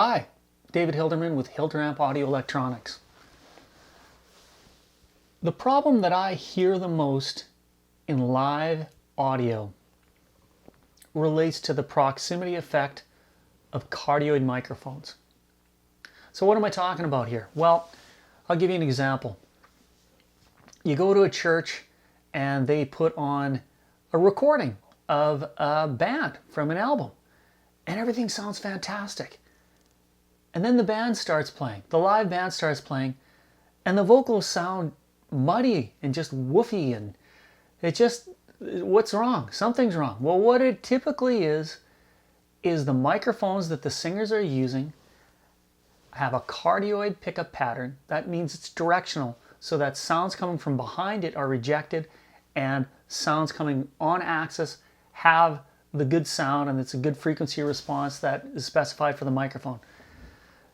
Hi, David Hilderman with HilderAmp Audio Electronics. The problem that I hear the most in live audio relates to the proximity effect of cardioid microphones. So what am I talking about here? Well, I'll give you an example. You go to a church and they put on a recording of a band from an album and everything sounds fantastic. And then the band starts playing, the live band starts playing, and the vocals sound muddy and just woofy, and what's wrong? Something's wrong. Well, what it typically is the microphones that the singers are using have a cardioid pickup pattern. That means it's directional, so that sounds coming from behind it are rejected, and sounds coming on axis have the good sound, and it's a good frequency response that is specified for the microphone.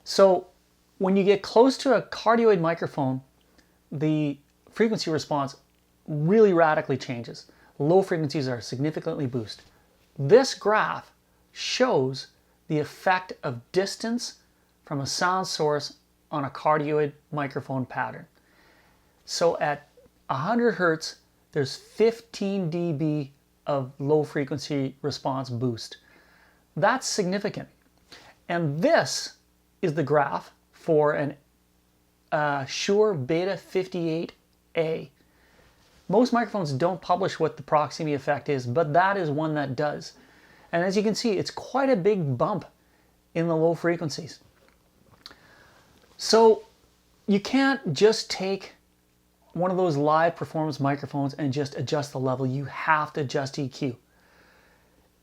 So when you get close to a cardioid microphone, the frequency response really radically changes. Low frequencies are significantly boosted. This graph shows the effect of distance from a sound source on a cardioid microphone pattern. So at 100 hertz, there's 15 dB of low frequency response boost. That's significant. And this is the graph for an Shure Beta 58A. Most microphones don't publish what the proximity effect is, but that is one that does. And as you can see, it's quite a big bump in the low frequencies. So you can't just take one of those live performance microphones and just adjust the level. You have to adjust EQ.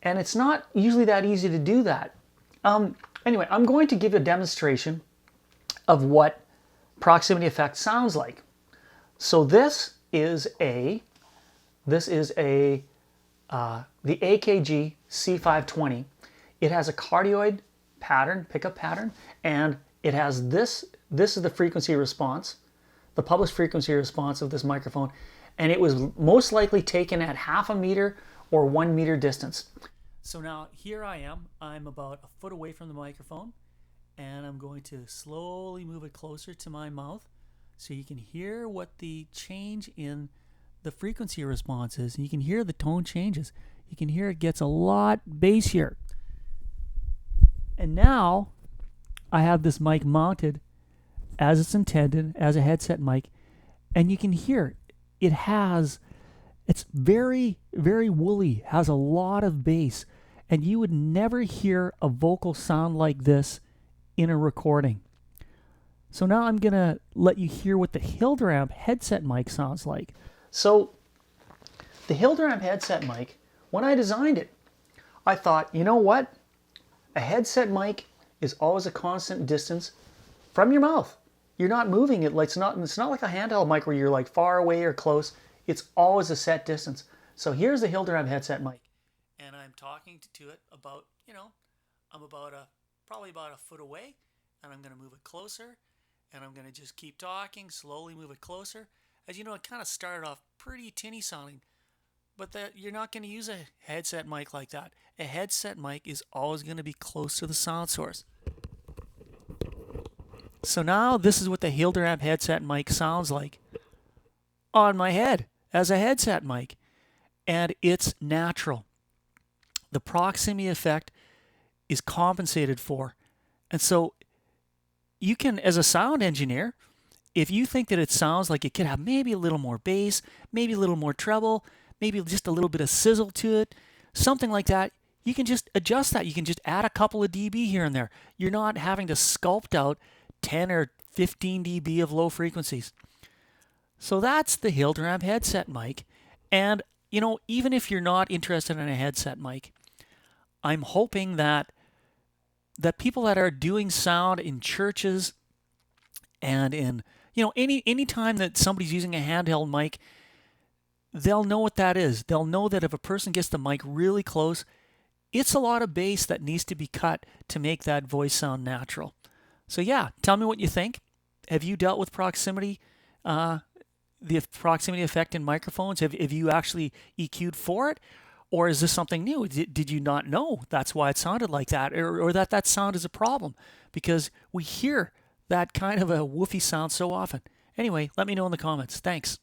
And it's not usually that easy to do that. Anyway, I'm going to give a demonstration of what proximity effect sounds like. So this is the AKG C520. It has a cardioid pattern, pickup pattern, and it has this is the frequency response, the published frequency response of this microphone, and it was most likely taken at 0.5 meter or 1 meter distance. So now here I am. I'm about a foot away from the microphone, and I'm going to slowly move it closer to my mouth so you can hear what the change in the frequency response is. And you can hear the tone changes. You can hear it gets a lot bassier. And now I have this mic mounted as it's intended, as a headset mic, and you can hear it's very, very woolly, has a lot of bass, and you would never hear a vocal sound like this in a recording. So now I'm going to let you hear what the HilderAmp headset mic sounds like. So the HilderAmp headset mic, when I designed it, I thought, you know what? A headset mic is always a constant distance from your mouth. You're not moving it. It's not like a handheld mic where you're like far away or close. It's always a set distance. So here's the HilderAmp headset mic. And I'm talking to it about, I'm probably about a foot away, and I'm going to move it closer, and I'm going to just keep talking, slowly move it closer. As you know, it kind of started off pretty tinny sounding, but you're not going to use a headset mic like that. A headset mic is always going to be close to the sound source. So now this is what the HilderAmp headset mic sounds like on my head as a headset mic, and it's natural. The proximity effect is compensated for, and so you can, as a sound engineer, if you think that it sounds like it could have maybe a little more bass, maybe a little more treble, maybe just a little bit of sizzle to it, something like that, you can just adjust that. You can just add a couple of dB here and there. You're not having to sculpt out 10 or 15 dB of low frequencies. So that's the HilderAmp headset mic. And, even if you're not interested in a headset mic, I'm hoping that people that are doing sound in churches and in, any time that somebody's using a handheld mic, they'll know what that is. They'll know that if a person gets the mic really close, it's a lot of bass that needs to be cut to make that voice sound natural. So yeah, tell me what you think. Have you dealt with proximity, the proximity effect in microphones? Have you actually EQ'd for it? Or is this something new? Did you not know that's why it sounded like that, or that sound is a problem? Because we hear that kind of a woofy sound so often. Anyway, let me know in the comments. Thanks.